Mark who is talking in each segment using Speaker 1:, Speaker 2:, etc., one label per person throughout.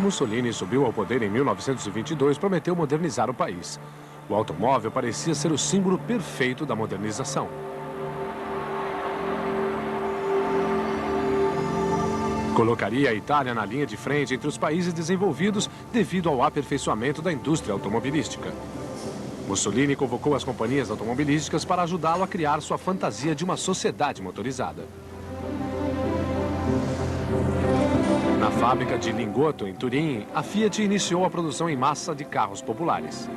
Speaker 1: Mussolini subiu ao poder em 1922, prometeu modernizar o país. O automóvel parecia ser o símbolo perfeito da modernização. Colocaria a Itália na linha de frente entre os países desenvolvidos devido ao aperfeiçoamento da indústria automobilística. Mussolini convocou as companhias automobilísticas para ajudá-lo a criar sua fantasia de uma sociedade motorizada. Na fábrica de Lingotto, em Turim, a Fiat iniciou a produção em massa de carros populares.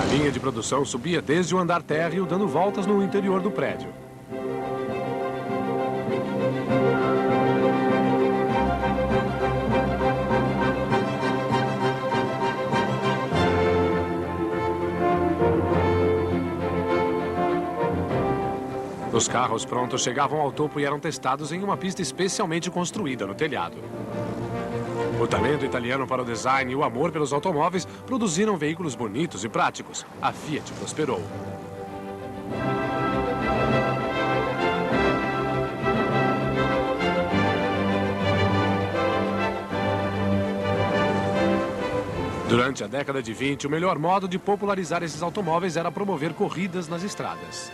Speaker 1: A linha de produção subia desde o andar térreo, dando voltas no interior do prédio. Os carros prontos chegavam ao topo e eram testados em uma pista especialmente construída no telhado. O talento italiano para o design e o amor pelos automóveis produziram veículos bonitos e práticos. A Fiat prosperou. Durante a década de 20, o melhor modo de popularizar esses automóveis era promover corridas nas estradas.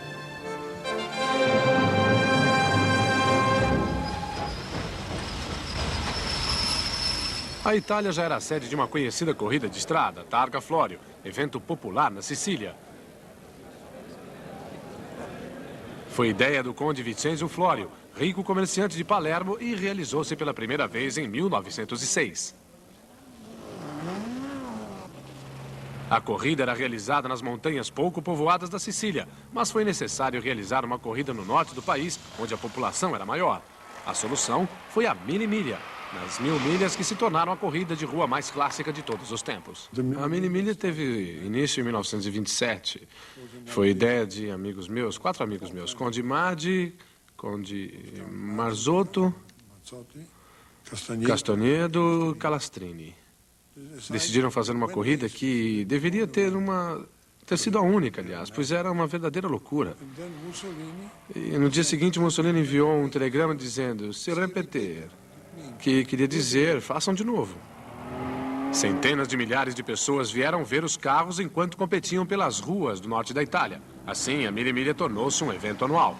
Speaker 1: A Itália já era a sede de uma conhecida corrida de estrada, Targa Florio, evento popular na Sicília. Foi ideia do conde Vincenzo Florio, rico comerciante de Palermo, e realizou-se pela primeira vez em 1906. A corrida era realizada nas montanhas pouco povoadas da Sicília, mas foi necessário realizar uma corrida no norte do país, onde a população era maior. A solução foi a Mille Miglia, nas 1000 milhas que se tornaram a corrida de rua mais clássica de todos os tempos. A Mille Miglia teve início em 1927. Foi ideia de amigos meus, 4 amigos meus, Conde Mardi, Conde Marzotto, Castagnedo, Calastrini. Decidiram fazer uma corrida que deveria ter sido a única, aliás, pois era uma verdadeira loucura. E no dia seguinte, Mussolini enviou um telegrama dizendo, se repetir, que queria dizer, façam de novo. Centenas de milhares de pessoas vieram ver os carros enquanto competiam pelas ruas do norte da Itália. Assim, a Mille Miglia tornou-se um evento anual.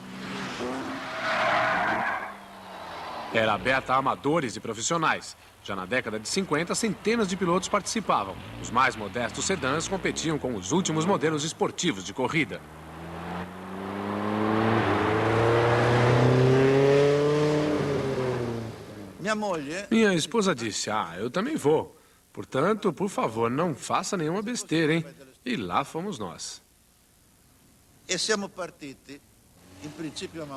Speaker 1: Era aberta a amadores e profissionais. Já na década de 50, centenas de pilotos participavam. Os mais modestos sedãs competiam com os últimos modelos esportivos de corrida. Minha esposa disse, eu também vou. Portanto, por favor, não faça nenhuma besteira, hein? E lá fomos nós.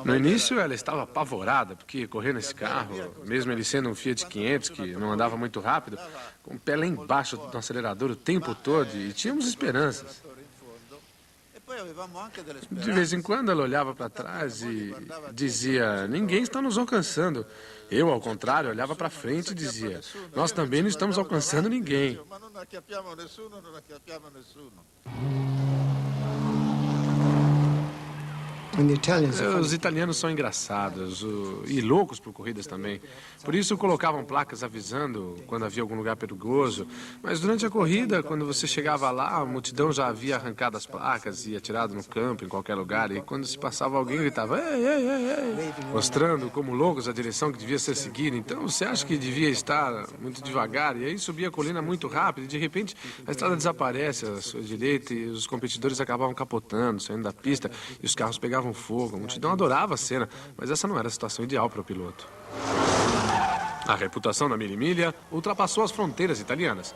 Speaker 1: No início, ela estava apavorada, porque correr nesse carro, mesmo ele sendo um Fiat 500, que não andava muito rápido, com o pé lá embaixo do acelerador o tempo todo, e tínhamos esperanças. De vez em quando, ela olhava para trás e dizia, ninguém está nos alcançando. Eu, ao contrário, olhava para frente e dizia, nós também não estamos alcançando ninguém. Os italianos são engraçados e loucos por corridas também. Por isso colocavam placas avisando quando havia algum lugar perigoso. Mas durante a corrida, quando você chegava lá, a multidão já havia arrancado as placas e atirado no campo, em qualquer lugar. E quando se passava alguém, gritava, ei, ei, ei, ei, mostrando como loucos a direção que devia ser seguida. Então você acha que devia estar muito devagar. E aí subia a colina muito rápido e de repente a estrada desaparece à sua direita e os competidores acabavam capotando, saindo da pista e os carros pegavam fogo. A multidão adorava a cena, mas essa não era a situação ideal para o piloto. A reputação da Mille Miglia ultrapassou as fronteiras italianas.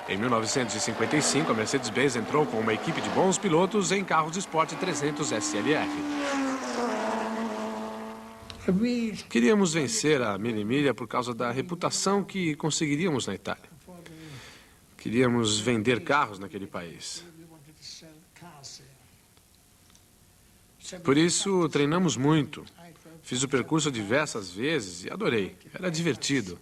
Speaker 1: Em 1955, a Mercedes-Benz entrou com uma equipe de bons pilotos em carros de esporte 300 SLR. Queríamos vencer a Mille Miglia por causa da reputação que conseguiríamos na Itália. Queríamos vender carros naquele país. Por isso, treinamos muito. Fiz o percurso diversas vezes e adorei. Era divertido.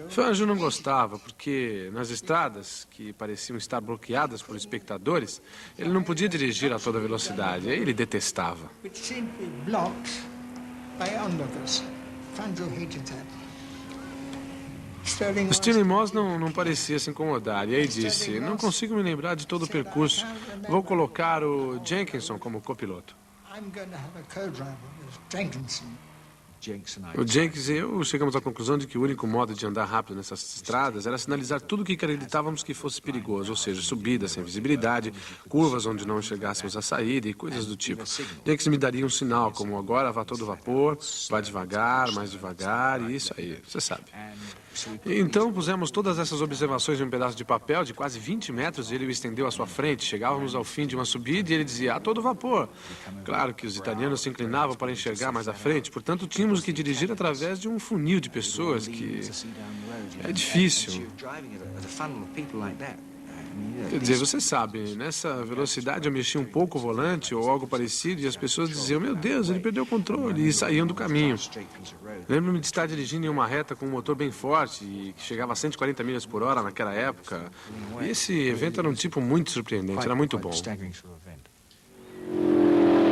Speaker 1: Fangio não gostava, porque nas estradas, que pareciam estar bloqueadas por espectadores, ele não podia dirigir a toda velocidade. Aí ele detestava. Stirling Moss não parecia se incomodar, e aí disse, não consigo me lembrar de todo o percurso. Vou colocar o Jenkinson como copiloto. O Jenkins e eu chegamos à conclusão de que o único modo de andar rápido nessas estradas era sinalizar tudo o que acreditávamos que fosse perigoso, ou seja, subidas sem visibilidade, curvas onde não enxergássemos a saída e coisas do tipo. Jenkins me daria um sinal, como agora vá todo vapor, vá devagar, mais devagar, e isso aí, você sabe. Então pusemos todas essas observações em um pedaço de papel de quase 20 metros e ele o estendeu à sua frente. Chegávamos ao fim de uma subida e ele dizia, a todo vapor. Claro que os italianos se inclinavam para enxergar mais à frente, portanto tínhamos que dirigir através de um funil de pessoas que é difícil. Quer dizer, você sabe, nessa velocidade eu mexi um pouco o volante ou algo parecido e as pessoas diziam, meu Deus, ele perdeu o controle e saíam do caminho. Lembro-me de estar dirigindo em uma reta com um motor bem forte e que chegava a 140 milhas por hora naquela época. E esse evento era um tipo muito surpreendente, era muito bom.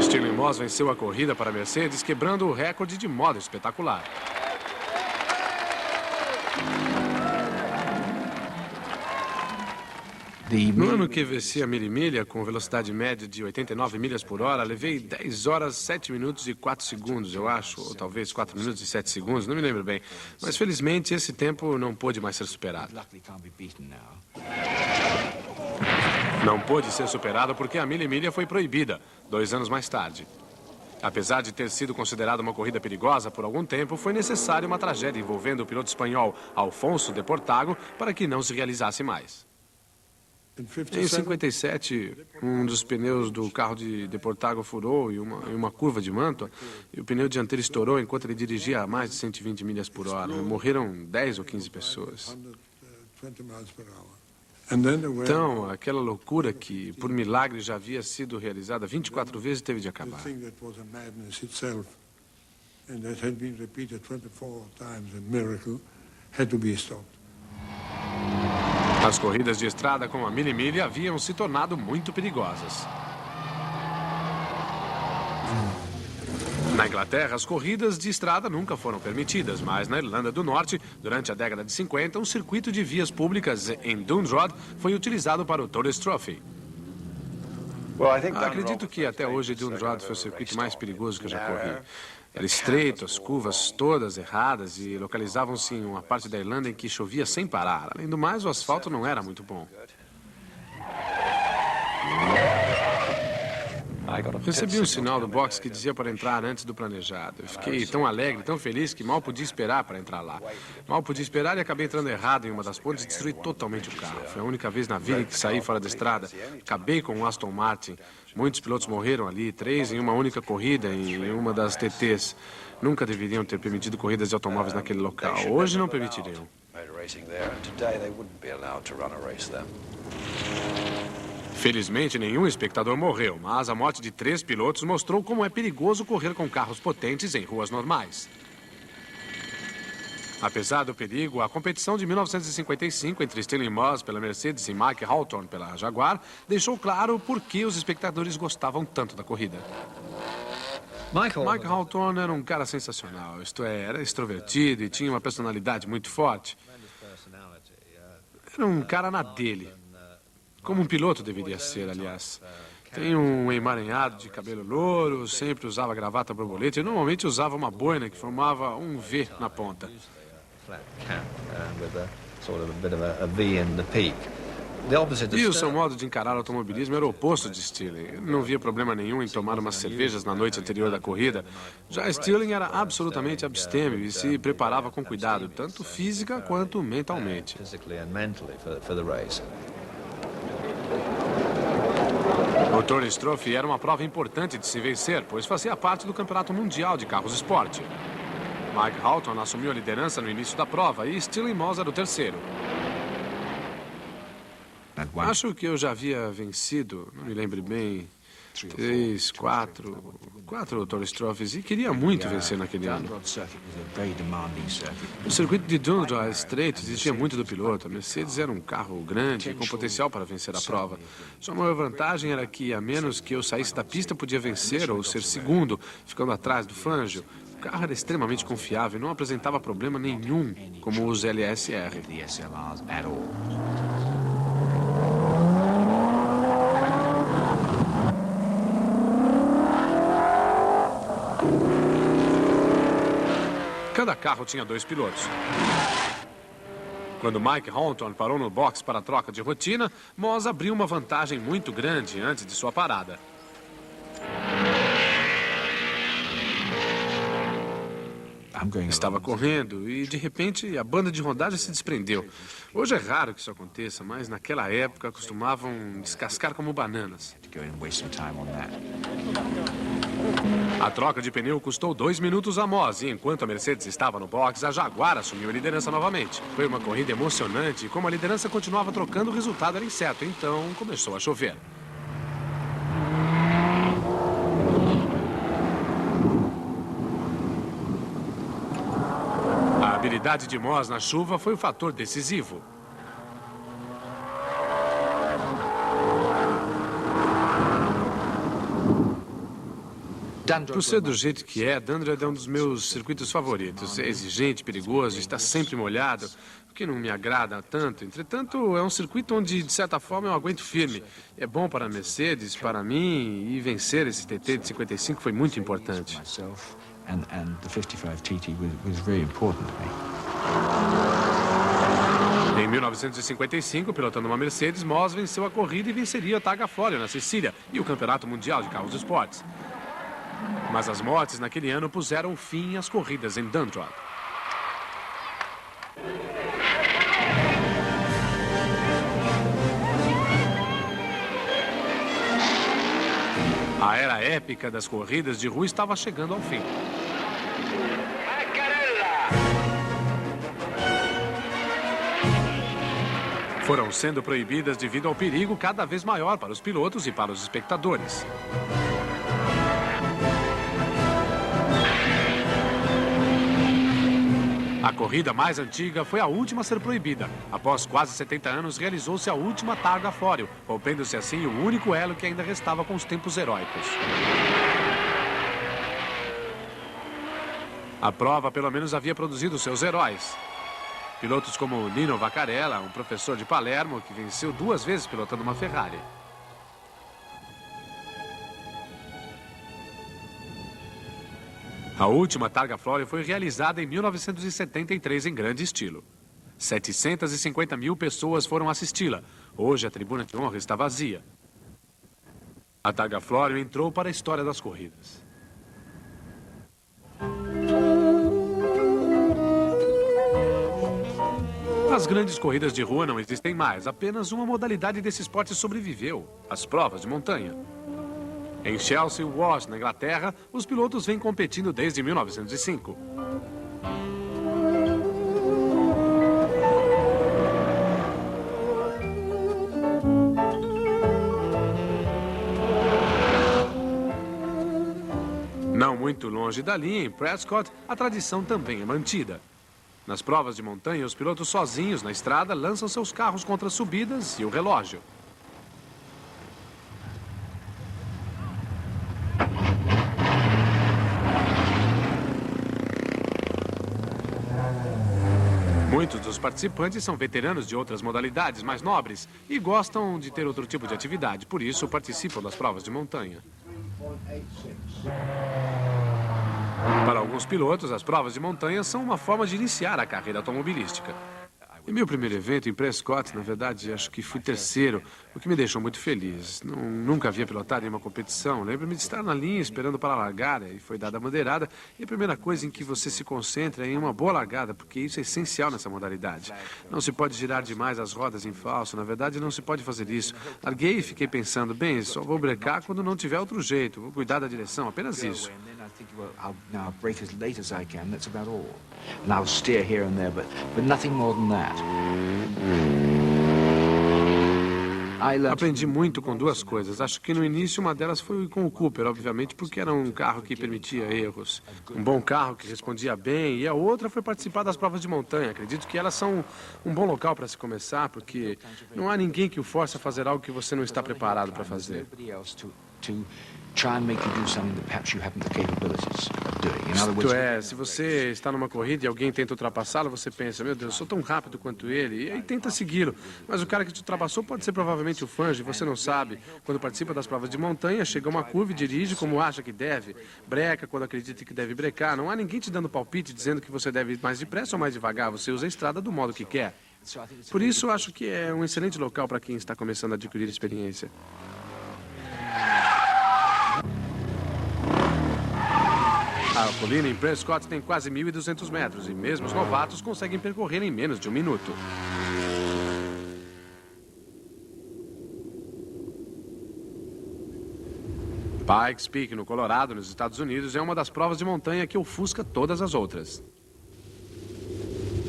Speaker 1: Stirling Moss venceu a corrida para a Mercedes, quebrando o recorde de modo espetacular. No ano que venci a milha com velocidade média de 89 milhas por hora, levei 10 horas, 7 minutos e 4 segundos, eu acho, ou talvez 4 minutos e 7 segundos, não me lembro bem. Mas felizmente esse tempo não pôde mais ser superado. Não pôde ser superado porque a milha foi proibida, 2 anos mais tarde. Apesar de ter sido considerada uma corrida perigosa por algum tempo, foi necessária uma tragédia envolvendo o piloto espanhol Alfonso de Portago para que não se realizasse mais. Em 57, um dos pneus do carro de Portago furou em uma curva de Mantua e o pneu dianteiro estourou enquanto ele dirigia a mais de 120 milhas por hora. Morreram 10 ou 15 pessoas. Então, aquela loucura que, por milagre, já havia sido realizada 24 vezes teve de acabar. As corridas de estrada com a milha haviam se tornado muito perigosas. Na Inglaterra, as corridas de estrada nunca foram permitidas, mas na Irlanda do Norte, durante a década de 50, um circuito de vias públicas em Dundrod foi utilizado para o Tourist Trophy. Acredito que até hoje Dundrod foi o circuito mais perigoso que eu já corri. Era estreito, as curvas todas erradas e localizavam-se em uma parte da Irlanda em que chovia sem parar. Além do mais, o asfalto não era muito bom. Recebi um sinal do box que dizia para entrar antes do planejado. Eu fiquei tão alegre, tão feliz, que mal podia esperar para entrar lá. Mal podia esperar e acabei entrando errado em uma das pontes e destruí totalmente o carro. Foi a única vez na vida que saí fora da estrada. Acabei com o Aston Martin. Muitos pilotos morreram ali, 3 em uma única corrida, em uma das TTs. Nunca deveriam ter permitido corridas de automóveis naquele local. Hoje não permitiriam. Felizmente, nenhum espectador morreu, mas a morte de 3 pilotos mostrou como é perigoso correr com carros potentes em ruas normais. Apesar do perigo, a competição de 1955 entre Stirling Moss pela Mercedes e Mike Hawthorne pela Jaguar deixou claro por que os espectadores gostavam tanto da corrida. Mike Hawthorne era um cara sensacional, isto é, era extrovertido e tinha uma personalidade muito forte. Era um cara na dele. Como um piloto deveria ser, aliás. Tem um emaranhado de cabelo louro, sempre usava gravata borboleta e normalmente usava uma boina que formava um V na ponta. E o seu modo de encarar o automobilismo era o oposto de Stirling. Ele não via problema nenhum em tomar umas cervejas na noite anterior da corrida. Já Stirling era absolutamente abstêmio e se preparava com cuidado, tanto física quanto mentalmente. O Tourist Trophy era uma prova importante de se vencer, pois fazia parte do Campeonato Mundial de Carros Esporte. Mike Hawthorne assumiu a liderança no início da prova e Stirling Moss era o terceiro. Acho que eu já havia vencido, não me lembro bem, 3, 4 Tourist Trophies e queria muito vencer naquele ano. O circuito de Dundrod é estreito, exigia muito do piloto. A Mercedes era um carro grande e com potencial para vencer a prova. Sua maior vantagem era que, a menos que eu saísse da pista, podia vencer ou ser segundo, ficando atrás do Fangio. O carro era extremamente confiável e não apresentava problema nenhum, como os LSR. Cada carro tinha 2 pilotos. Quando Mike Hawthorne parou no box para a troca de rotina, Moss abriu uma vantagem muito grande antes de sua parada. Estava correndo e, de repente, a banda de rodagem se desprendeu. Hoje é raro que isso aconteça, mas naquela época costumavam descascar como bananas. A troca de pneu custou 2 minutos a Moss e, enquanto a Mercedes estava no box, a Jaguar assumiu a liderança novamente. Foi uma corrida emocionante e, como a liderança continuava trocando, o resultado era incerto. Então, começou a chover. A habilidade de Moss na chuva foi o fator decisivo. Por ser do jeito que é, Dundred é um dos meus circuitos favoritos. É exigente, perigoso, está sempre molhado, o que não me agrada tanto. Entretanto, é um circuito onde, de certa forma, eu aguento firme. É bom para a Mercedes, para mim, e vencer esse TT de 55 foi muito importante. Em 1955, pilotando uma Mercedes, Moss venceu a corrida e venceria a Targa Florio na Sicília e o Campeonato Mundial de Carros de Esportes. Mas as mortes naquele ano puseram fim às corridas em Dundalk. A era épica das corridas de rua estava chegando ao fim. Foram sendo proibidas devido ao perigo cada vez maior para os pilotos e para os espectadores. A corrida mais antiga foi a última a ser proibida. Após quase 70 anos, realizou-se a última Targa Florio, rompendo-se assim o único elo que ainda restava com os tempos heróicos. A prova, pelo menos, havia produzido seus heróis. Pilotos como Nino Vaccarella, um professor de Palermo, que venceu 2 vezes pilotando uma Ferrari. A última Targa Florio foi realizada em 1973 em grande estilo. 750 mil pessoas foram assisti-la. Hoje a tribuna de honra está vazia. A Targa Florio entrou para a história das corridas. As grandes corridas de rua não existem mais. Apenas uma modalidade desse esporte sobreviveu: as provas de montanha. Em Chelsea Wash, na Inglaterra, os pilotos vêm competindo desde 1905. Não muito longe dali, em Prescott, a tradição também é mantida. Nas provas de montanha, os pilotos sozinhos na estrada lançam seus carros contra as subidas e o relógio. Muitos dos participantes são veteranos de outras modalidades mais nobres e gostam de ter outro tipo de atividade, por isso participam das provas de montanha. Para alguns pilotos, as provas de montanha são uma forma de iniciar a carreira automobilística. Em meu primeiro evento, em Prescott, na verdade, acho que fui terceiro, o que me deixou muito feliz. Nunca havia pilotado em uma competição. Lembro-me de estar na linha esperando para a largada e foi dada a bandeirada. E a primeira coisa em que você se concentra é em uma boa largada, porque isso é essencial nessa modalidade. Não se pode girar demais as rodas em falso. Na verdade, não se pode fazer isso. Larguei e fiquei pensando, bem, só vou brecar quando não tiver outro jeito. Vou cuidar da direção, apenas isso.
Speaker 2: I'll brake as late as I can, that's about all. And I'll steer here and there, but nothing more than that.
Speaker 1: Aprendi muito com 2 coisas. Acho que no início uma delas foi com o Cooper, obviamente, porque era um carro que permitia erros. Um bom carro que respondia bem. E a outra foi participar das provas de montanha. Acredito que elas são um bom local para se começar, porque não há ninguém que o force a fazer algo que você não está preparado para fazer.
Speaker 2: Try and make you do something that perhaps you haven't the capabilities of doing. In other words,
Speaker 1: Isto é, se você está numa corrida e alguém tenta ultrapassá-lo, você pensa, meu Deus, eu sou tão rápido quanto ele, e aí tenta segui-lo. Mas o cara que te ultrapassou pode ser provavelmente o Fangio, e você não sabe. Quando participa das provas de montanha, chega a uma curva e dirige como acha que deve. Breca quando acredita que deve brecar. Não há ninguém te dando palpite dizendo que você deve ir mais depressa ou mais devagar. Você usa a estrada do modo que quer. Por isso, acho que é um excelente local para quem está começando a adquirir experiência. A colina em Prescott tem quase 1.200 metros e mesmo os novatos conseguem percorrer em menos de um minuto. Pikes Peak, no Colorado, nos Estados Unidos, é uma das provas de montanha que ofusca todas as outras.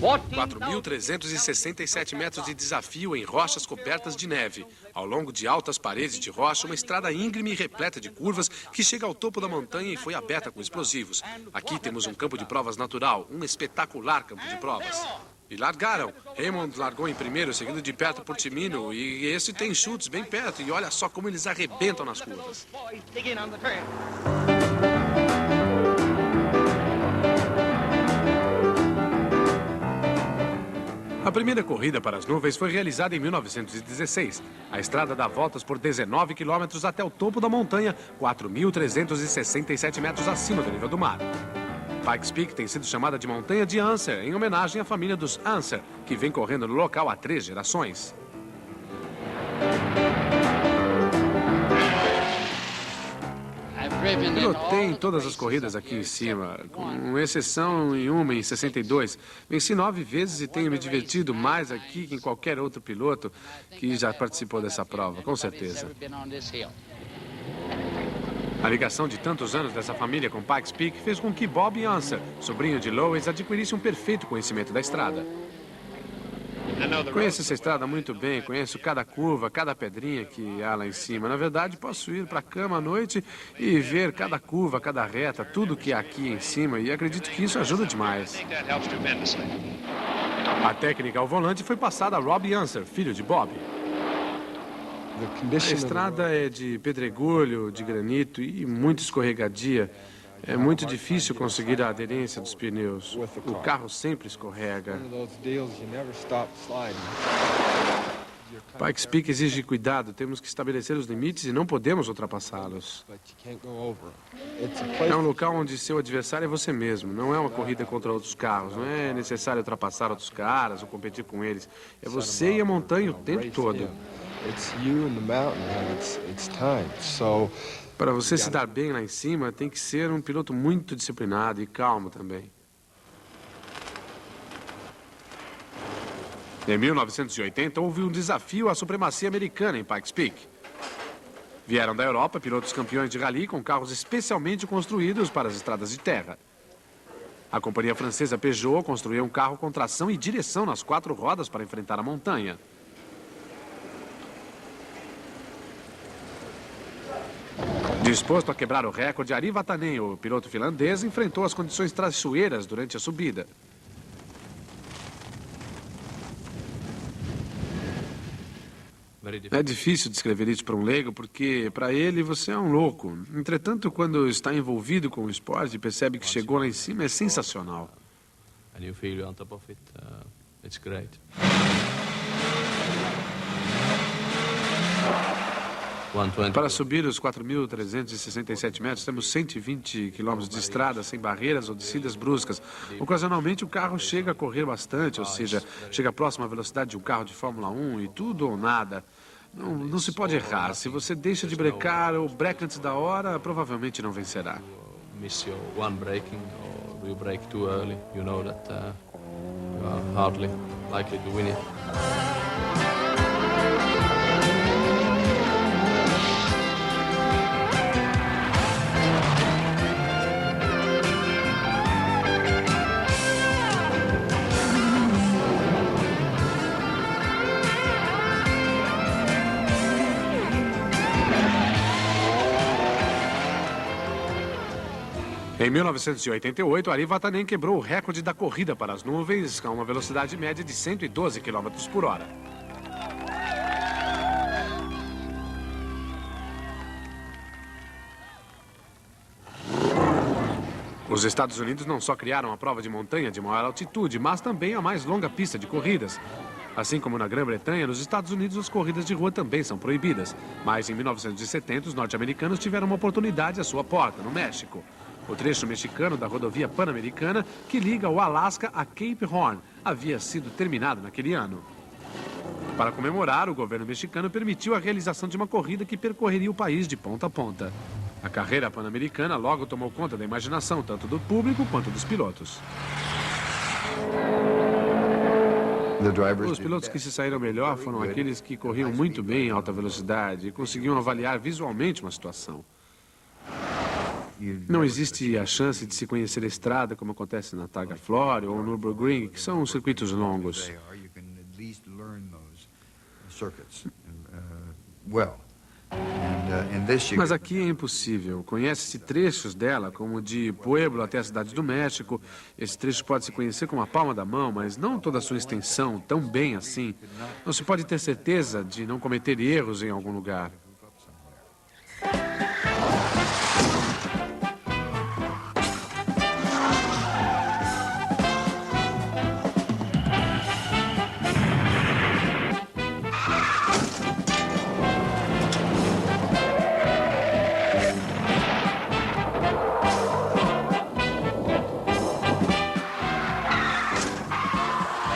Speaker 1: 4.367 metros de desafio em rochas cobertas de neve. Ao longo de altas paredes de rocha, uma estrada íngreme e repleta de curvas que chega ao topo da montanha e foi aberta com explosivos. Aqui temos um campo de provas natural, um espetacular campo de provas. E largaram. Raymond largou em primeiro, seguido de perto por Timino. E esse tem chutes bem perto. E olha só como eles arrebentam nas curvas. A primeira corrida para as nuvens foi realizada em 1916. A estrada dá voltas por 19 quilômetros até o topo da montanha, 4.367 metros acima do nível do mar. Pikes Peak tem sido chamada de Montanha de Anser, em homenagem à família dos Anser, que vem correndo no local há 3 gerações. Pilotei em todas as corridas aqui em cima, com exceção em uma em 62. Venci 9 vezes e tenho me divertido mais aqui que em qualquer outro piloto que já participou dessa prova, com certeza. A ligação de tantos anos dessa família com Pikes Peak fez com que Bob Anser, sobrinho de Lois, adquirisse um perfeito conhecimento da estrada. Conheço essa estrada muito bem, conheço cada curva, cada pedrinha que há lá em cima. Na verdade, posso ir para a cama à noite e ver cada curva, cada reta, tudo que há aqui em cima, e acredito que isso ajuda demais. A técnica ao volante foi passada a Rob Anser, filho de Bob. A estrada é de pedregulho, de granito e muito escorregadia. É muito difícil conseguir a aderência dos pneus. O carro sempre escorrega. Pikes Peak exige cuidado. Temos que estabelecer os limites e não podemos ultrapassá-los. É um local onde seu adversário é você mesmo. Não é uma corrida contra outros carros. Não é necessário ultrapassar outros caras ou competir com eles. É você e a montanha o tempo todo. Para você se dar bem lá em cima, tem que ser um piloto muito disciplinado e calmo também. Em 1980, houve um desafio à supremacia americana em Pikes Peak. Vieram da Europa pilotos campeões de rally com carros especialmente construídos para as estradas de terra. A companhia francesa Peugeot construiu um carro com tração e direção nas 4 rodas para enfrentar a montanha. Disposto a quebrar o recorde, Ari Vatanen, o piloto finlandês, enfrentou as condições traiçoeiras durante a subida. É difícil descrever isso para um leigo, porque para ele você é um louco. Entretanto, quando está envolvido com o esporte e percebe que chegou lá em cima, é sensacional. Para subir os 4.367 metros, temos 120 quilômetros de estrada sem barreiras ou descidas bruscas. Ocasionalmente, o carro chega a correr bastante, ou seja, chega próximo à velocidade de um carro de Fórmula 1 e tudo ou nada. Não se pode errar. Se você deixa de brecar ou breca antes da hora, provavelmente não vencerá. Em 1988, Ari Vatanen quebrou o recorde da corrida para as nuvens com uma velocidade média de 112 km por hora. Os Estados Unidos não só criaram a prova de montanha de maior altitude, mas também a mais longa pista de corridas. Assim como na Grã-Bretanha, nos Estados Unidos as corridas de rua também são proibidas. Mas em 1970, os norte-americanos tiveram uma oportunidade à sua porta, no México. O trecho mexicano da rodovia Pan-Americana, que liga o Alasca a Cape Horn, havia sido terminado naquele ano. Para comemorar, o governo mexicano permitiu a realização de uma corrida que percorreria o país de ponta a ponta. A carreira pan-americana logo tomou conta da imaginação, tanto do público quanto dos pilotos. Os pilotos que se saíram melhor foram aqueles que corriam muito bem em alta velocidade e conseguiam avaliar visualmente uma situação. Não existe a chance de se conhecer a estrada, como acontece na Targa Florio ou no Nürburgring, que são circuitos longos. Mas aqui é impossível. Conhece-se trechos dela, como de Pueblo até a cidade do México. Esse trecho pode se conhecer com a palma da mão, mas não toda a sua extensão, tão bem assim. Não se pode ter certeza de não cometer erros em algum lugar.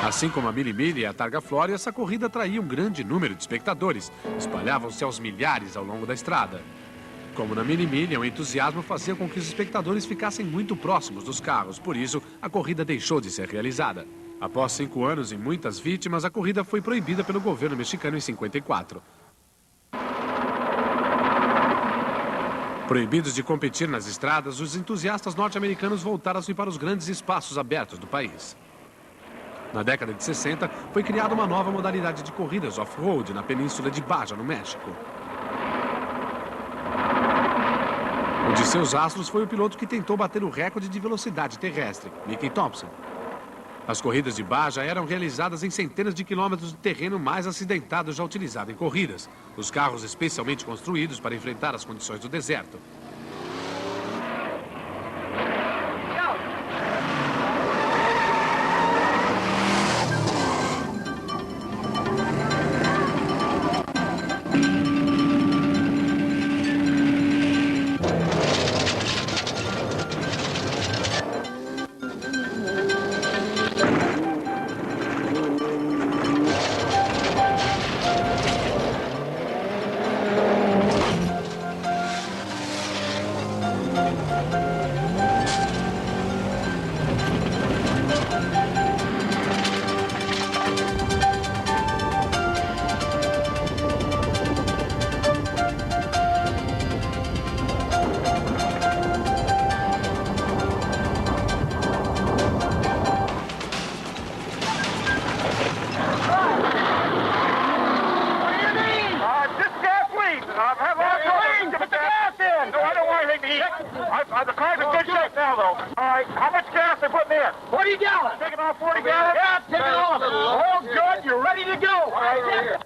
Speaker 1: Assim como a Mille Miglia e a Targa Florio, essa corrida atraía um grande número de espectadores. Espalhavam-se aos milhares ao longo da estrada. Como na Mille Miglia, o entusiasmo fazia com que os espectadores ficassem muito próximos dos carros. Por isso, a corrida deixou de ser realizada. Após 5 anos e muitas vítimas, a corrida foi proibida pelo governo mexicano em 54. Proibidos de competir nas estradas, os entusiastas norte-americanos voltaram-se para os grandes espaços abertos do país. Na década de 60, foi criada uma nova modalidade de corridas off-road na península de Baja, no México. Um de seus astros foi o piloto que tentou bater o recorde de velocidade terrestre, Mickey Thompson. As corridas de Baja eram realizadas em centenas de quilômetros de terreno mais acidentado já utilizado em corridas. Os carros especialmente construídos para enfrentar as condições do deserto.
Speaker 3: The car's in good shape now, though. All right, how much gas they putting in? 40 gallons. Taking off 40 gallons? Yeah, take it off. All good, you're ready to go. All right, right here.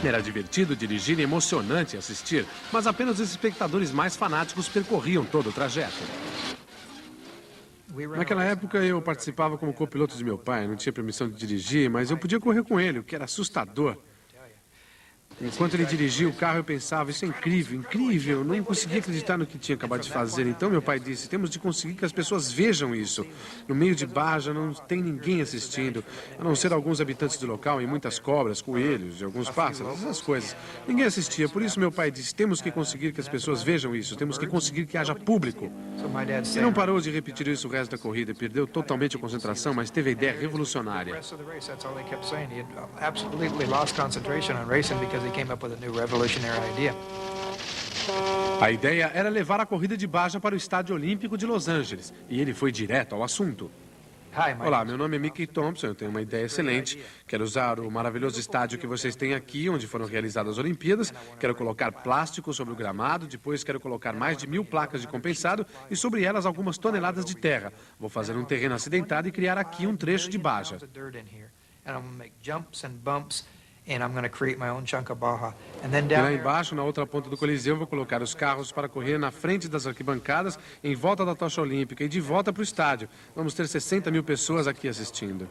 Speaker 1: Era divertido dirigir e emocionante assistir, mas apenas os espectadores mais fanáticos percorriam todo o trajeto. Naquela época eu participava como copiloto de meu pai, não tinha permissão de dirigir, mas eu podia correr com ele, o que era assustador. Enquanto ele dirigia o carro, eu pensava, isso é incrível, incrível. Eu não conseguia acreditar no que tinha acabado de fazer. Então meu pai disse, temos de conseguir que as pessoas vejam isso. No meio de Baja não tem ninguém assistindo, a não ser alguns habitantes do local e muitas cobras, coelhos e alguns pássaros, essas coisas. Ninguém assistia, por isso meu pai disse, temos que conseguir que as pessoas vejam isso, temos que conseguir que haja público. E não parou de repetir isso o resto da corrida, perdeu totalmente a concentração, mas teve a ideia revolucionária. A ideia era levar a corrida de Baja para o Estádio Olímpico de Los Angeles, e ele foi direto ao assunto. Olá, meu nome é Mickey Thompson, eu tenho uma ideia excelente. Quero usar o maravilhoso estádio que vocês têm aqui, onde foram realizadas as Olimpíadas. Quero colocar plástico sobre o gramado, depois quero colocar mais de 1000 placas de compensado e sobre elas algumas toneladas de terra. Vou fazer um terreno acidentado e criar aqui um trecho de baja. E lá embaixo, na outra ponta do Coliseu, vou colocar os carros para correr na frente das arquibancadas, em volta da tocha olímpica e de volta para o estádio. Vamos ter 60 mil pessoas aqui assistindo.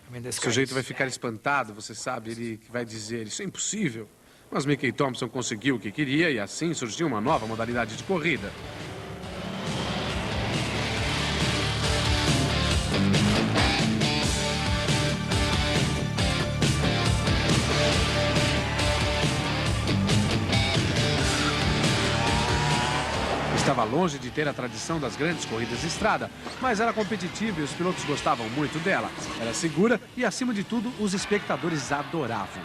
Speaker 1: O sujeito vai ficar espantado, você sabe, ele vai dizer, isso é impossível. Mas Mickey Thompson conseguiu o que queria e assim surgiu uma nova modalidade de corrida. Estava longe de ter a tradição das grandes corridas de estrada, mas era competitiva e os pilotos gostavam muito dela. Era segura e, acima de tudo, os espectadores adoravam.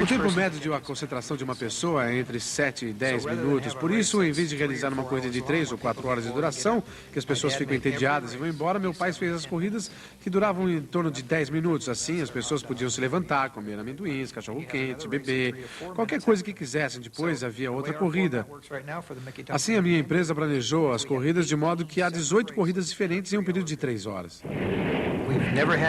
Speaker 1: O tempo médio de uma concentração de uma pessoa é entre 7 e 10 minutos. Por isso, em vez de realizar uma corrida de 3 ou 4 horas de duração, que as pessoas ficam entediadas e vão embora, meu pai fez as corridas que duravam em torno de 10 minutos. Assim, as pessoas podiam se levantar, comer amendoins, cachorro-quente, beber, qualquer coisa que quisessem. Depois havia outra corrida. Assim, a minha empresa planejou as corridas de modo que há 18 corridas diferentes em um período de 3 horas.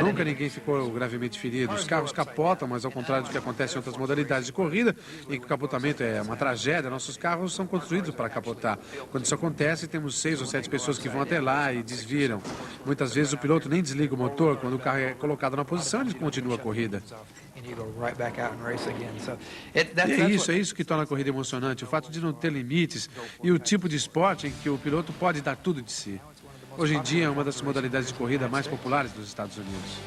Speaker 1: Nunca ninguém ficou gravemente ferido. Os carros capotam, mas ao contrário do que acontece em outras modalidades de corrida, em que o capotamento é uma tragédia, nossos carros são construídos para capotar. Quando isso acontece, temos 6 ou 7 pessoas que vão até lá e desviram. Muitas vezes o piloto nem desliga o motor. Quando o carro é colocado na posição, ele continua a corrida. E é isso que torna a corrida emocionante, o fato de não ter limites e o tipo de esporte em que o piloto pode dar tudo de si. Hoje em dia é uma das modalidades de corrida mais populares dos Estados Unidos.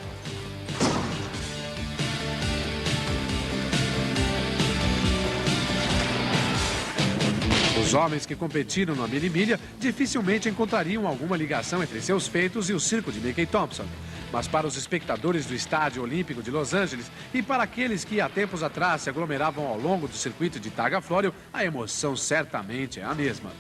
Speaker 1: Os homens que competiram na mini-milha dificilmente encontrariam alguma ligação entre seus feitos e o circo de Mickey Thompson. Mas para os espectadores do Estádio Olímpico de Los Angeles e para aqueles que há tempos atrás se aglomeravam ao longo do circuito de Targa Florio, a emoção certamente é a mesma.